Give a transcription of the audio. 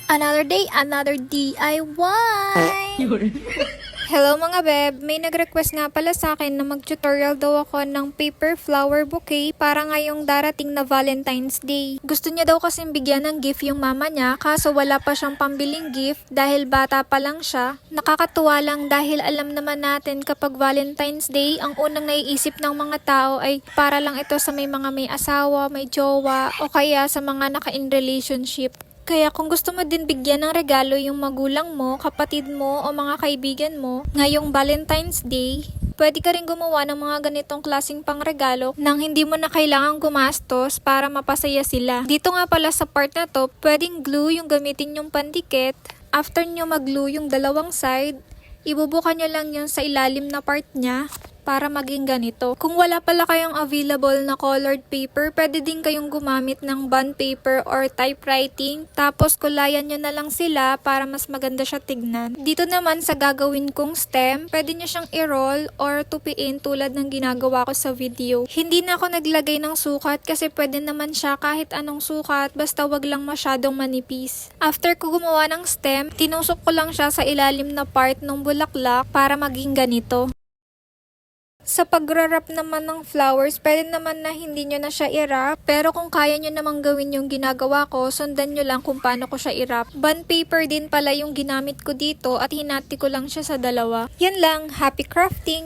Another day, another DIY! Hello mga beb! May nag-request nga pala sa akin na mag-tutorial daw ako ng paper flower bouquet para ngayong darating na Valentine's Day. Gusto niya daw kasing bigyan ng gift yung mama niya kaso wala pa siyang pambiling gift dahil bata pa lang siya. Nakakatuwa lang dahil alam naman natin kapag Valentine's Day, ang unang naiisip ng mga tao ay para lang ito sa may asawa, may jowa o kaya sa mga naka-in relationship. Kaya kung gusto mo din bigyan ng regalo yung magulang mo, kapatid mo o mga kaibigan mo ngayong Valentine's Day, pwede ka rin gumawa ng mga ganitong klaseng pangregalo nang hindi mo na kailangang gumastos para mapasaya sila. Dito nga pala sa part na to, pwedeng glue yung gamitin yung pandikit. After nyo mag-glue yung dalawang side, ibubukan nyo lang yun sa ilalim na part niya para maging ganito. Kung wala pala kayong available na colored paper, pwede din kayong gumamit ng bond paper or typewriting. Tapos kulayan nyo na lang sila para mas maganda siya tignan. Dito naman sa gagawin kong stem, pwede nyo siyang i-roll or tupiin tulad ng ginagawa ko sa video. Hindi na ako naglagay ng sukat kasi pwede naman siya kahit anong sukat basta wag lang masyadong manipis. After ko gumawa ng stem, tinusok ko lang siya sa ilalim na part ng bulaklak para maging ganito. Sa pag-wrap naman ng flowers, pwede naman na hindi nyo na siya i-wrap. Pero kung kaya nyo namang gawin yung ginagawa ko, sundan nyo lang kung paano ko siya i-wrap. Bond paper din pala yung ginamit ko dito at hinati ko lang siya sa dalawa. Yan lang, happy crafting!